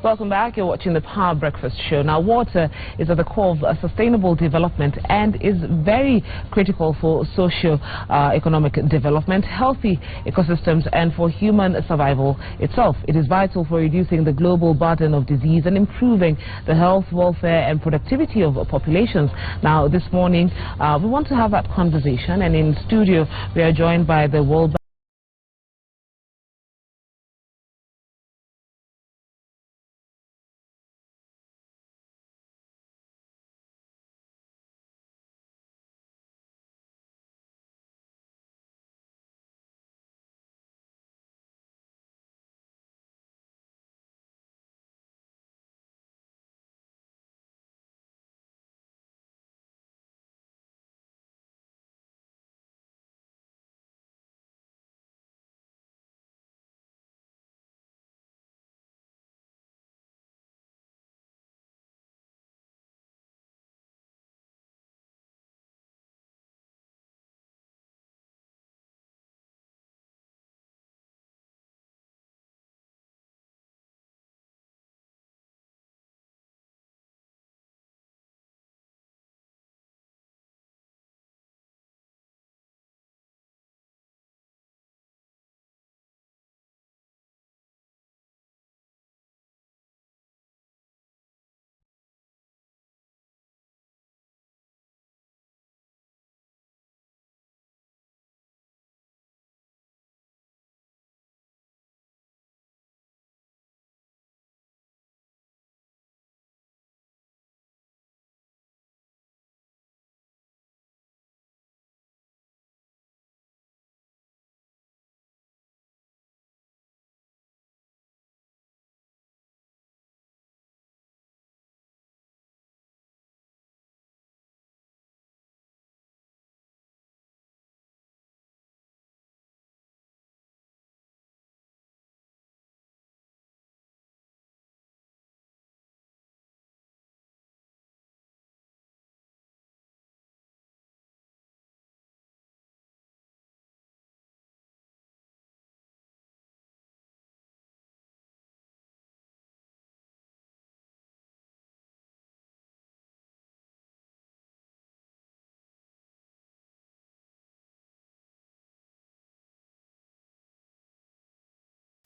Welcome back. You're watching the Power Breakfast Show. Now, water is at the core of sustainable development and is very critical for socio-economic development, healthy ecosystems, and for human survival itself. It is vital for reducing the global burden of disease and improving the health, welfare, and productivity of populations. Now, this morning, we want to have that conversation, and in studio, we are joined by the World Bank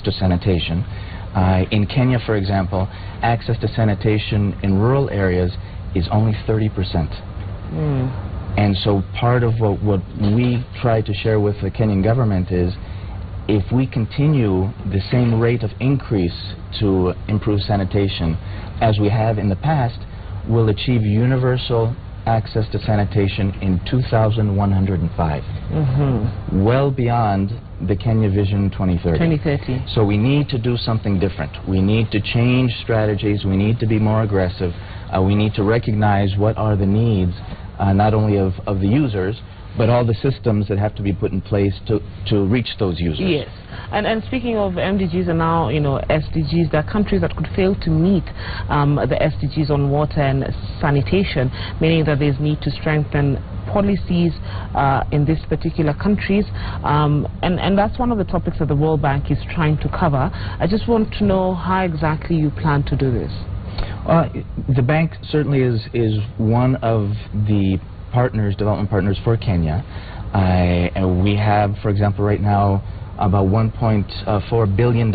to sanitation. In Kenya, for example, access to sanitation in rural areas is only 30%. And so part of what we try to share with the Kenyan government is, if we continue the same rate of increase to improve sanitation as we have in the past, we'll achieve universal access to sanitation in 2105, well beyond the Kenya Vision 2030. So we need to do something different. We need to change strategies. We need to be more aggressive. We need to recognize what are the needs, not only of the users, but all the systems that have to be put in place to reach those users. Yes. And speaking of MDGs and now, SDGs, there are countries that could fail to meet the SDGs on water and sanitation, meaning that there's need to strengthen policies in these particular countries. And that's one of the topics that the World Bank is trying to cover. I just want to know how exactly you plan to do this. The bank certainly is one of the development partners for Kenya. We have, for example, right now about $1.4 billion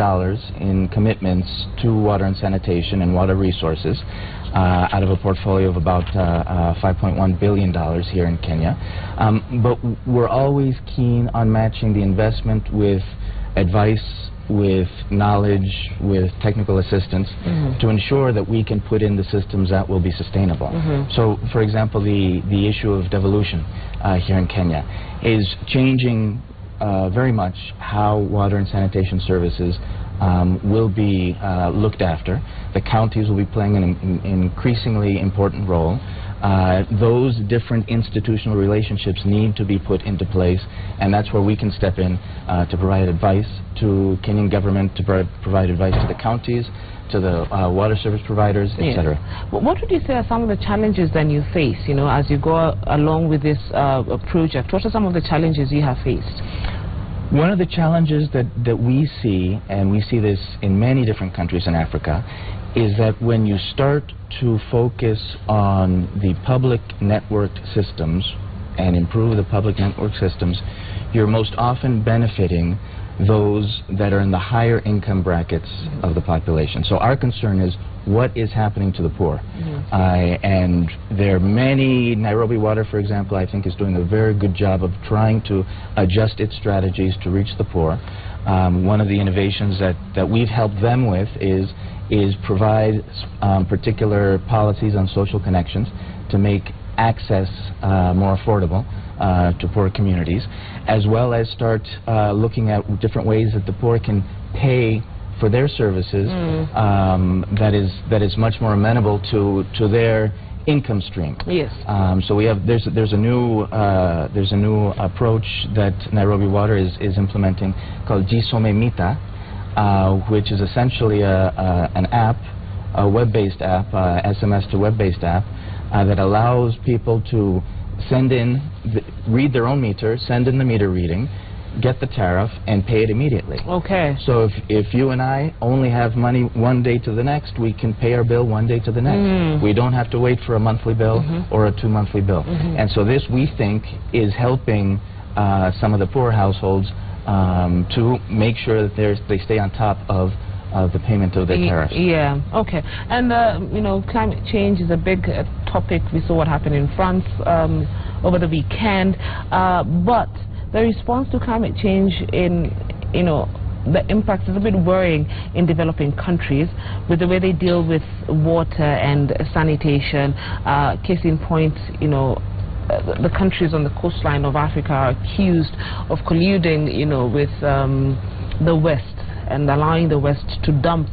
in commitments to water and sanitation and water resources out of a portfolio of about $5.1 billion here in Kenya. But we're always keen on matching the investment with advice, with knowledge, with technical assistance to ensure that we can put in the systems that will be sustainable. So, for example, the issue of devolution here in Kenya is changing very much how water and sanitation services will be looked after. The counties will be playing an increasingly important role. Those different institutional relationships need to be put into place, and that's where we can step in to provide advice to Kenyan government, to provide advice to the counties, to the water service providers, etc. Well, what would you say are some of the challenges that you face, as you go along with this project? What are some of the challenges you have faced? One of the challenges that we see, and we see this in many different countries in Africa, is that when you start to focus on the public networked systems and improve the public network systems, you're most often benefiting those that are in the higher income brackets of the population. So our concern is what is happening to the poor. And there are many, Nairobi Water, for example, I think is doing a very good job of trying to adjust its strategies to reach the poor. One of the innovations that we've helped them with is provide particular policies on social connections to make access more affordable to poor communities, as well as start looking at different ways that the poor can pay for their services that is much more amenable to their income stream. Yes. So we have there's a new approach that Nairobi Water is implementing called Jisome Mita, which is essentially an app, a web-based app, SMS to web-based app that allows people to send in, read their own meter, send in the meter reading, get the tariff, and pay it immediately. Okay. So if you and I only have money one day to the next, we can pay our bill one day to the next. We don't have to wait for a monthly bill or a 2-monthly bill. And so this, we think, is helping some of the poor households to make sure that they stay on top of the payment of their tariffs. Yeah, okay. And, you know, climate change is a big topic. We saw what happened in France over the weekend. But the response to climate change in, you know, the impact is a bit worrying in developing countries with the way they deal with water and sanitation. Case in point, you know, the countries on the coastline of Africa are accused of colluding, you know, with the West and allowing the West to dump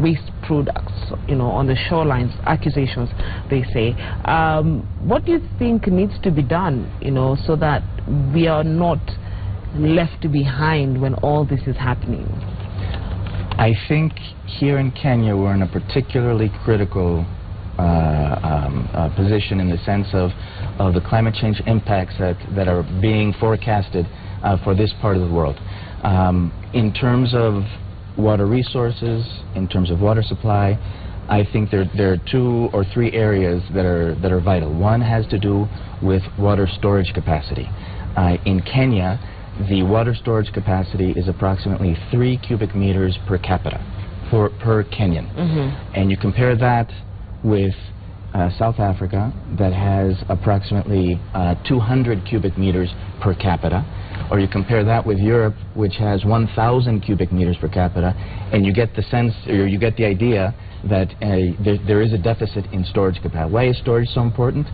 waste products, you know, on the shorelines, accusations, they say. What do you think needs to be done, you know, so that we are not left behind when all this is happening? I think here in Kenya we're in a particularly critical position in the sense of the climate change impacts that are being forecasted for this part of the world. In terms of water resources, in terms of water supply, I think there are 2 or 3 areas that are vital. One has to do with water storage capacity. In Kenya, the water storage capacity is approximately 3 cubic meters per capita per Kenyan. And you compare that with South Africa, that has approximately 200 cubic meters per capita, or you compare that with Europe, which has 1,000 cubic meters per capita, and you get the sense, or you get the idea that there is a deficit in storage capacity. Why is storage so important?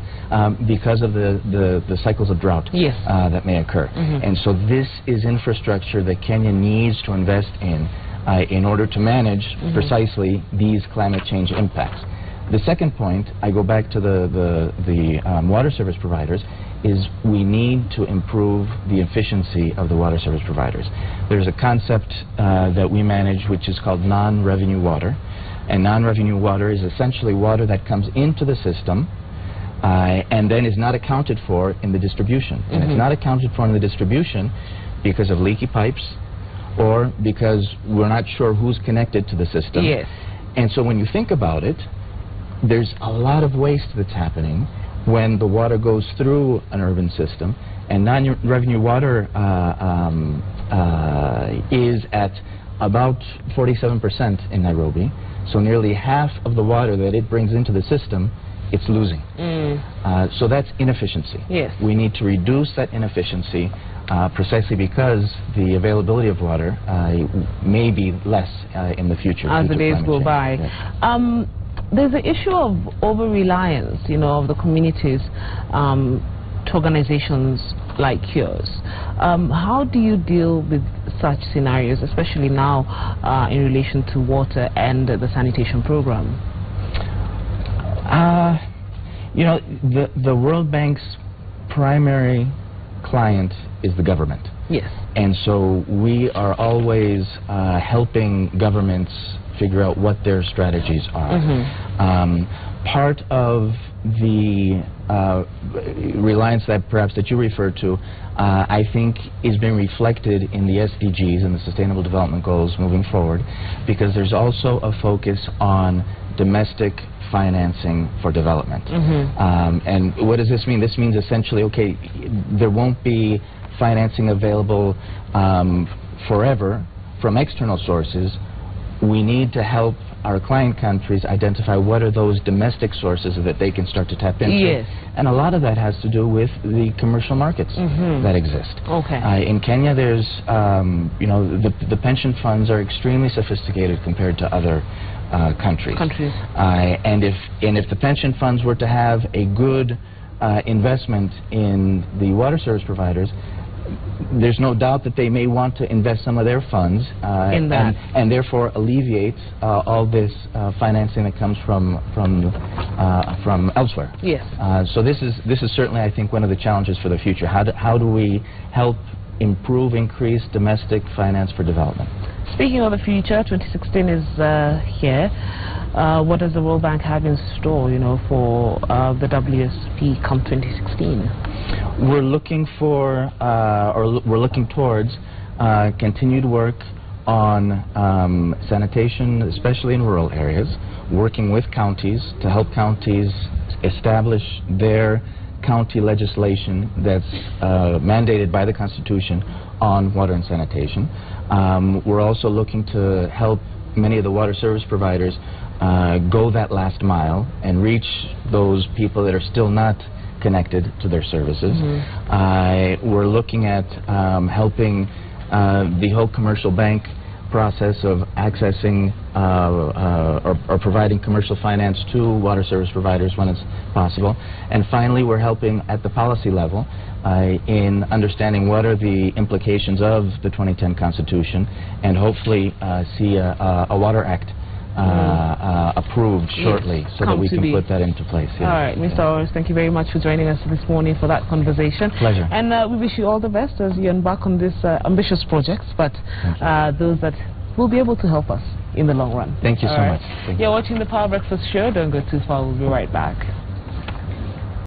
Because of the cycles of drought that may occur. And so this is infrastructure that Kenya needs to invest in order to manage precisely these climate change impacts. The second point, I go back to the water service providers, is we need to improve the efficiency of the water service providers. There's a concept that we manage which is called non-revenue water. And non-revenue water is essentially water that comes into the system and then is not accounted for in the distribution. And it's not accounted for in the distribution because of leaky pipes or because we're not sure who's connected to the system. And so when you think about it, there's a lot of waste that's happening when the water goes through an urban system, and non-revenue water is at about 47% in Nairobi, so nearly half of the water that it brings into the system, it's losing. So that's inefficiency. We need to reduce that inefficiency precisely because the availability of water may be less in the future as the days go by. There's the issue of over-reliance, you know, of the communities to organizations like yours. How do you deal with such scenarios, especially now in relation to water and the sanitation program? You know, the World Bank's primary client is the government. And so we are always helping governments figure out what their strategies are. Part of the reliance that you referred to, I think is being reflected in the SDGs and the Sustainable Development Goals moving forward, because there's also a focus on domestic financing for development. And what does this mean? This means essentially, okay, there won't be financing available forever from external sources. We need to help our client countries identify what are those domestic sources that they can start to tap into. Yes. And a lot of that has to do with the commercial markets that exist. Okay. In Kenya, there's, you know, the pension funds are extremely sophisticated compared to other countries. And if the pension funds were to have a good investment in the water service providers, there's no doubt that they may want to invest some of their funds in that, and therefore alleviate all this financing that comes from elsewhere. Yes. So this is certainly, I think, one of the challenges for the future. How do we help increase domestic finance for development? Speaking of the future, 2016 is here. What does the World Bank have in store, you know, for the WSP come 2016? We're looking for, we're looking towards continued work on sanitation, especially in rural areas, working with counties to help counties establish their county legislation that's mandated by the Constitution on water and sanitation. We're also looking to help many of the water service providers go that last mile and reach those people that are still not connected to their services. We're looking at helping the whole commercial bank process of accessing or providing commercial finance to water service providers when it's possible. And finally, we're helping at the policy level in understanding what are the implications of the 2010 Constitution, and hopefully see a Water Act approved shortly, so that we can put that into place. All right, Mr. Owers, thank you very much for joining us this morning for that conversation. Pleasure. And we wish you all the best as you embark on these ambitious projects, but those that will be able to help us in the long run. Thank you so much. You're watching the Power Breakfast Show. Don't go too far. We'll be right back.